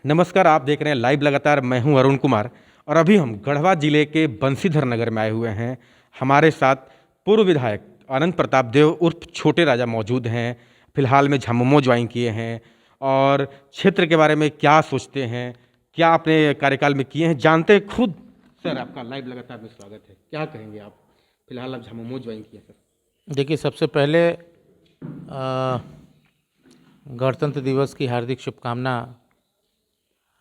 नमस्कार, आप देख रहे हैं लाइव लगातार। मैं हूं अरुण कुमार और अभी हम गढ़वा जिले के बंसीधर नगर में आए हुए हैं। हमारे साथ पूर्व विधायक अनंत प्रताप देव उर्फ छोटे राजा मौजूद हैं। फिलहाल में झामुमो ज्वाइन किए हैं और क्षेत्र के बारे में क्या सोचते हैं, क्या अपने कार्यकाल में किए हैं, जानते हैं खुद। सर, आपका लाइव लगातार में स्वागत है। क्या कहेंगे आप? फिलहाल आप झामुमो ज्वाइन किए सर। देखिए, सबसे पहले गणतंत्र दिवस की हार्दिक शुभकामना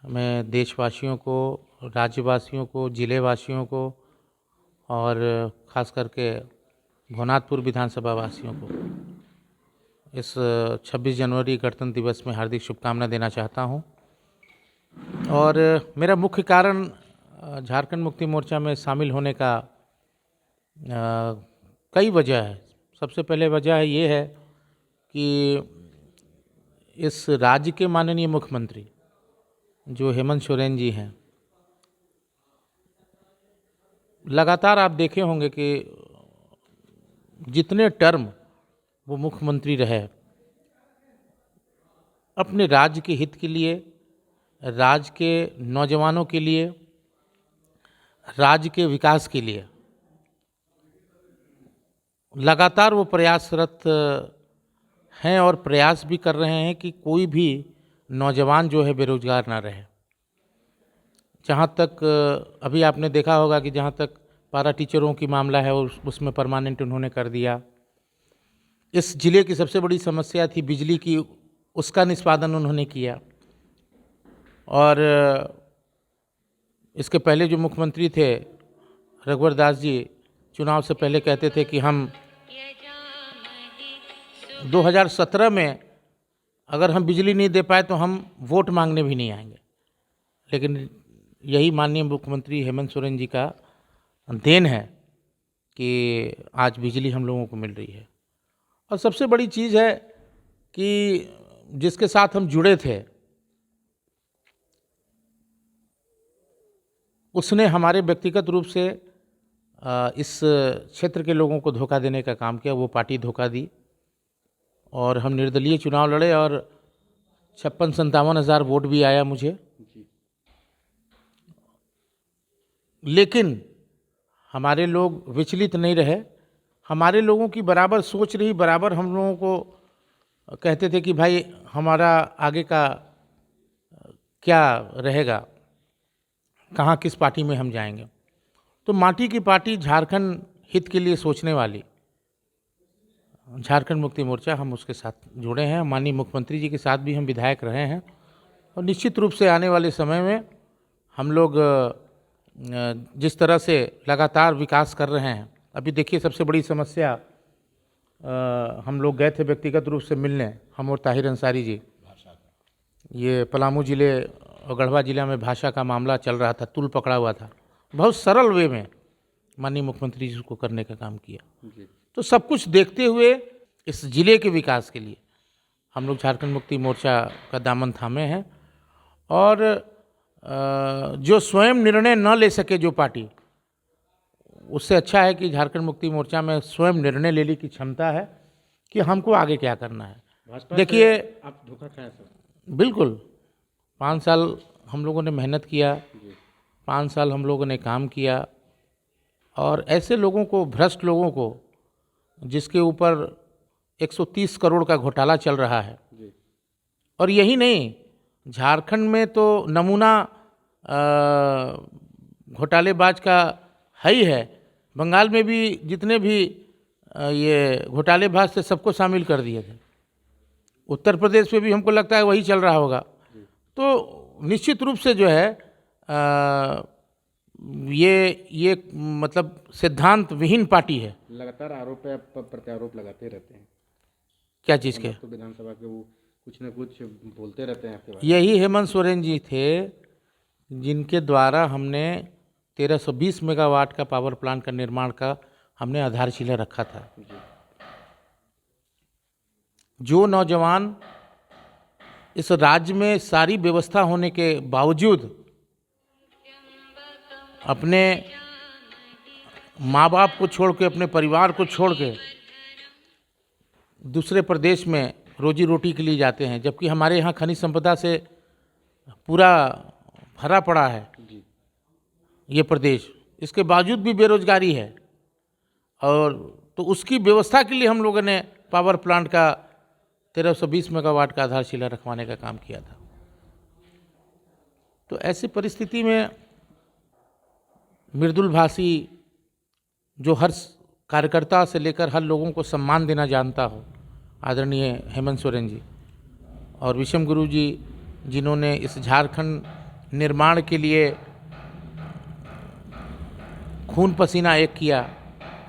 मैं देशवासियों को, राज्यवासियों को, जिले वासियों को और ख़ास करके भवनाथपुर विधानसभा वासियों को इस 26 जनवरी गणतंत्र दिवस में हार्दिक शुभकामना देना चाहता हूं। और मेरा मुख्य कारण झारखंड मुक्ति मोर्चा में शामिल होने का कई वजह है। सबसे पहले वजह ये है कि इस राज्य के माननीय मुख्यमंत्री जो हेमंत सोरेन जी हैं, लगातार आप देखे होंगे कि जितने टर्म वो मुख्यमंत्री रहे, अपने राज्य के हित के लिए, राज्य के नौजवानों के लिए, राज्य के विकास के लिए लगातार वो प्रयासरत हैं और प्रयास भी कर रहे हैं कि कोई भी नौजवान जो है बेरोजगार ना रहे। जहाँ तक अभी आपने देखा होगा कि जहाँ तक पारा टीचरों की मामला है उसमें परमानेंट उन्होंने कर दिया। इस जिले की सबसे बड़ी समस्या थी बिजली की, उसका निष्पादन उन्होंने किया। और इसके पहले जो मुख्यमंत्री थे रघुवर दास जी, चुनाव से पहले कहते थे कि हम 2017 में अगर हम बिजली नहीं दे पाए तो हम वोट मांगने भी नहीं आएंगे। लेकिन यही माननीय मुख्यमंत्री हेमंत सोरेन जी का देन है कि आज बिजली हम लोगों को मिल रही है। और सबसे बड़ी चीज़ है कि जिसके साथ हम जुड़े थे उसने हमारे व्यक्तिगत रूप से इस क्षेत्र के लोगों को धोखा देने का काम किया। वो पार्टी धोखा दी और हम निर्दलीय चुनाव लड़े और 56-57 हज़ार वोट भी आया मुझे। लेकिन हमारे लोग विचलित नहीं रहे। हमारे लोगों की बराबर सोच रही, बराबर हम लोगों को कहते थे कि भाई हमारा आगे का क्या रहेगा, कहाँ किस पार्टी में हम जाएंगे। तो माटी की पार्टी, झारखंड हित के लिए सोचने वाली झारखंड मुक्ति मोर्चा, हम उसके साथ जुड़े हैं। माननीय मुख्यमंत्री जी के साथ भी हम विधायक रहे हैं और निश्चित रूप से आने वाले समय में हम लोग जिस तरह से लगातार विकास कर रहे हैं। अभी देखिए, सबसे बड़ी समस्या, हम लोग गए थे व्यक्तिगत रूप से मिलने, हम और ताहिर अंसारी जी। ये पलामू जिले और गढ़वा जिला में भाषा का मामला चल रहा था, तुल पकड़ा हुआ था। बहुत सरल वे में माननीय मुख्यमंत्री जी को करने का काम किया। तो सब कुछ देखते हुए इस जिले के विकास के लिए हम लोग झारखंड मुक्ति मोर्चा का दामन थामे हैं। और जो स्वयं निर्णय न ले सके जो पार्टी, उससे अच्छा है कि झारखंड मुक्ति मोर्चा में स्वयं निर्णय लेने की क्षमता है कि हमको आगे क्या करना है। देखिए, आप धोखा खाए सर? बिल्कुल। 5 साल हम लोगों ने मेहनत किया, 5 साल हम लोगों ने काम किया और ऐसे लोगों को, भ्रष्ट लोगों को, जिसके ऊपर 130 करोड़ का घोटाला चल रहा है। और यही नहीं, झारखंड में तो नमूना घोटालेबाज का है ही है। बंगाल में भी जितने भी ये घोटालेबाज थे सबको शामिल कर दिए थे। उत्तर प्रदेश में भी हमको लगता है वही चल रहा होगा। तो निश्चित रूप से जो है ये मतलब सिद्धांत विहीन पार्टी है। लगातार आरोप प्रत्यारोप लगाते रहते हैं। क्या चीज़ के? तो विधानसभा के वो कुछ न कुछ बोलते रहते हैं आपके बारे यही हेमंत सोरेन जी थे जिनके द्वारा हमने 1320 मेगावाट का पावर प्लांट का निर्माण का हमने आधारशिला रखा था। जो नौजवान इस राज्य में सारी व्यवस्था होने के बावजूद अपने माँ बाप को छोड़ के, अपने परिवार को छोड़ के दूसरे प्रदेश में रोजी रोटी के लिए जाते हैं, जबकि हमारे यहाँ खनिज संपदा से पूरा भरा पड़ा है ये प्रदेश, इसके बावजूद भी बेरोजगारी है। और तो उसकी व्यवस्था के लिए हम लोगों ने पावर प्लांट का 1320 मेगावाट का आधारशिला रखवाने का काम किया था। तो ऐसी परिस्थिति में मृदुल भाषी जो हर कार्यकर्ता से लेकर हर लोगों को सम्मान देना जानता हो, आदरणीय हेमंत सोरेन जी और विषम गुरु जी, जिन्होंने इस झारखंड निर्माण के लिए खून पसीना एक किया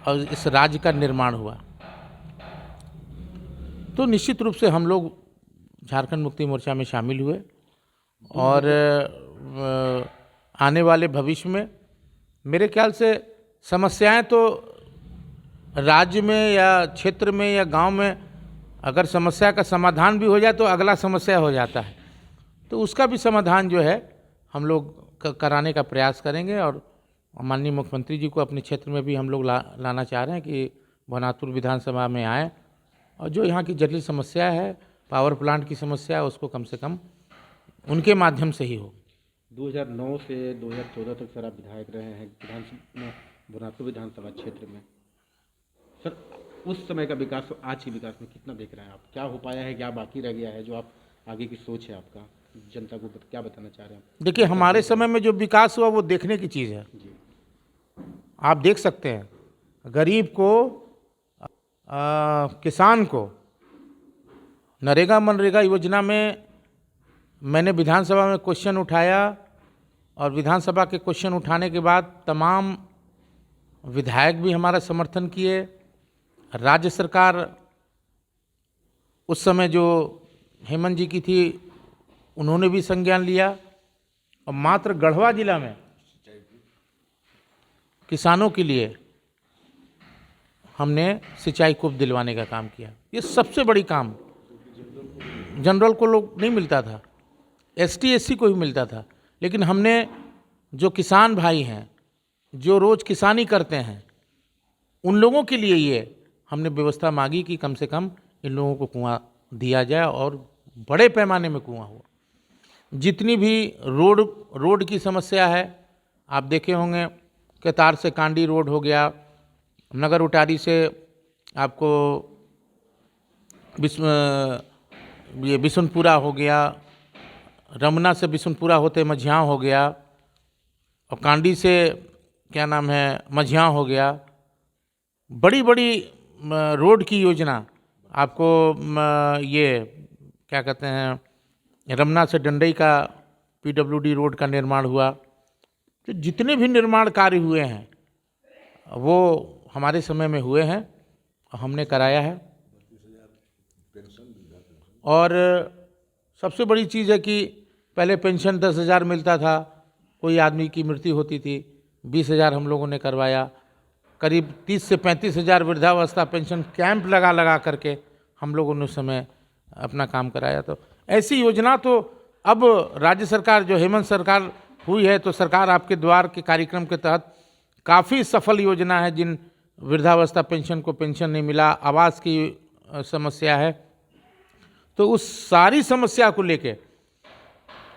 और इस राज्य का निर्माण हुआ, तो निश्चित रूप से हम लोग झारखंड मुक्ति मोर्चा में शामिल हुए। और आने वाले भविष्य में मेरे ख्याल से समस्याएं तो राज्य में या क्षेत्र में या गांव में अगर समस्या का समाधान भी हो जाए तो अगला समस्या हो जाता है, तो उसका भी समाधान जो है हम लोग कराने का प्रयास करेंगे। और माननीय मुख्यमंत्री जी को अपने क्षेत्र में भी हम लोग लाना चाह रहे हैं कि भवनाथपुर विधानसभा में आए और जो यहाँ की जटिल समस्या है, पावर प्लांट की समस्या है, उसको कम से कम उनके माध्यम से ही हो। 2009 से 2014 तक सर आप विधायक रहे हैं भवनाथपुर विधानसभा क्षेत्र में। सर उस समय का विकास और आज के विकास में कितना देख रहे हैं आप? क्या हो पाया है, क्या बाकी रह गया है, जो आप आगे की सोच है आपका, जनता को क्या बताना चाह रहे हैं? देखिए, हमारे समय में जो विकास हुआ वो देखने की चीज़ है। आप देख सकते हैं, गरीब को किसान को नरेगा मनरेगा योजना में मैंने विधानसभा में क्वेश्चन उठाया और विधानसभा के क्वेश्चन उठाने के बाद तमाम विधायक भी हमारा समर्थन किए। राज्य सरकार उस समय जो हेमंत जी की थी उन्होंने भी संज्ञान लिया और मात्र गढ़वा जिला में किसानों के लिए हमने सिंचाई कूप दिलवाने का काम किया। ये सबसे बड़ी काम जनरल को लोग नहीं मिलता था, एसटी एससी को भी मिलता था, लेकिन हमने जो किसान भाई हैं जो रोज़ किसानी करते हैं उन लोगों के लिए ये हमने व्यवस्था मांगी कि कम से कम इन लोगों को कुआं दिया जाए और बड़े पैमाने में कुआं हो। जितनी भी रोड की समस्या है, आप देखे होंगे, केतार से कांडी रोड हो गया, नगर उटारी से आपको ये बिशुनपुरा हो गया, रमना से बिशुनपुरा होते मझियाँ हो गया और कांडी से क्या नाम है मझियाँ हो गया। बड़ी बड़ी रोड की योजना आपको ये क्या कहते हैं, रमना से डंडई का पीडब्ल्यूडी रोड का निर्माण हुआ। तो जितने भी निर्माण कार्य हुए हैं वो हमारे समय में हुए हैं, हमने कराया है। और सबसे बड़ी चीज़ है कि पहले पेंशन 10,000 मिलता था, कोई आदमी की मृत्यु होती थी 20,000 हम लोगों ने करवाया। करीब 30 से 35,000 वृद्धावस्था पेंशन कैंप लगा करके हम लोगों ने उस समय अपना काम कराया। तो ऐसी योजना तो अब राज्य सरकार जो हेमंत सरकार हुई है, तो सरकार आपके द्वार के कार्यक्रम के तहत काफ़ी सफल योजना है। जिन वृद्धावस्था पेंशन को पेंशन नहीं मिला, आवास की समस्या है, तो उस सारी समस्या को लेके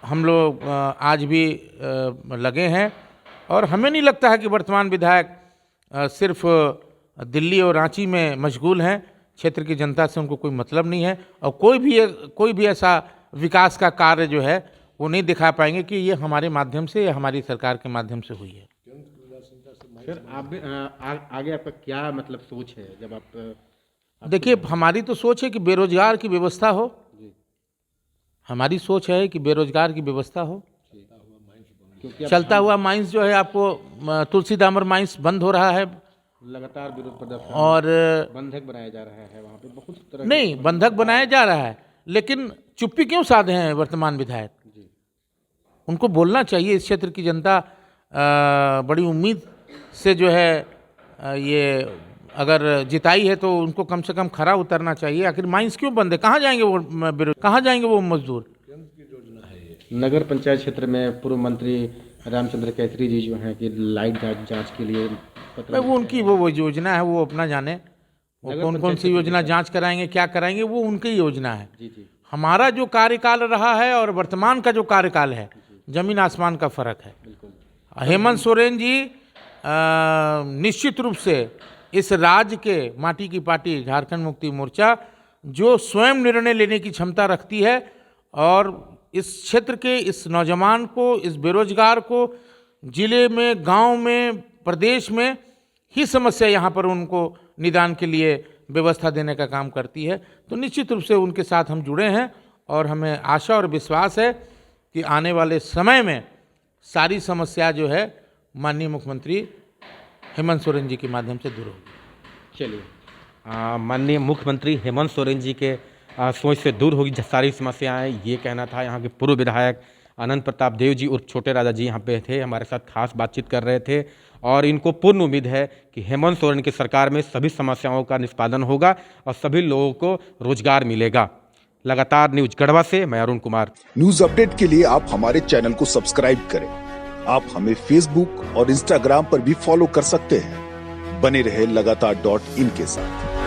हम लोग आज भी लगे हैं। और हमें नहीं लगता है कि वर्तमान विधायक सिर्फ दिल्ली और रांची में मशगूल हैं, क्षेत्र की जनता से उनको कोई मतलब नहीं है और कोई भी ऐसा विकास का कार्य जो है वो नहीं दिखा पाएंगे कि ये हमारे माध्यम से या हमारी सरकार के माध्यम से हुई है। सर आगे आपका क्या मतलब सोच है? जब आप देखिए, हमारी तो सोच है कि बेरोजगार की व्यवस्था हो। हमारी सोच है कि बेरोजगार की व्यवस्था हो। चलता हुआ माइंस जो है, आपको तुलसी दामर माइंस बंद हो रहा है, लगातार विरोध प्रदर्शन और बंधक बनाया जा रहा है, वहाँ पे बहुत तरह नहीं बंधक बनाया जा रहा है, लेकिन चुप्पी क्यों साधे हैं वर्तमान विधायक? उनको बोलना चाहिए। इस क्षेत्र की जनता बड़ी उम्मीद से जो है ये अगर जिताई है तो उनको कम से कम खरा उतरना चाहिए। आखिर माइंस क्यों बंद है? कहाँ जाएंगे वो मजदूर? नगर पंचायत क्षेत्र में पूर्व मंत्री रामचंद्र कैसरी जी जो हैं कि लाइट जांच के लिए वो उनकी वो योजना है, वो अपना जाने। वो कौन सी योजना जांच कराएंगे, क्या कराएंगे, वो उनकी योजना है। हमारा जो कार्यकाल रहा है और वर्तमान का जो कार्यकाल है, जमीन आसमान का फर्क है। हेमंत सोरेन जी निश्चित रूप से इस राज्य के माटी की पार्टी झारखंड मुक्ति मोर्चा जो स्वयं निर्णय लेने की क्षमता रखती है और इस क्षेत्र के इस नौजवान को, इस बेरोजगार को जिले में, गांव में, प्रदेश में ही समस्या यहाँ पर उनको निदान के लिए व्यवस्था देने का काम करती है। तो निश्चित रूप से उनके साथ हम जुड़े हैं और हमें आशा और विश्वास है कि आने वाले समय में सारी समस्या जो है माननीय मुख्यमंत्री हेमंत सोरेन जी के माध्यम से दूर होगी। चलिए, माननीय मुख्यमंत्री हेमंत सोरेन जी के सोच से दूर होगी सारी समस्याएं, ये कहना था यहाँ के पूर्व विधायक अनंत प्रताप देव जी उर्फ छोटे राजा जी यहाँ पे थे, हमारे साथ खास बातचीत कर रहे थे और इनको पूर्ण उम्मीद है कि हेमंत सोरेन की सरकार में सभी समस्याओं का निष्पादन होगा और सभी लोगों को रोजगार मिलेगा। लगातार न्यूज गढ़वा से मैं अरुण कुमार। न्यूज अपडेट के लिए आप हमारे चैनल को सब्सक्राइब करें। आप हमें फेसबुक और इंस्टाग्राम पर भी फॉलो कर सकते हैं। बने रहे लगातार.in के साथ।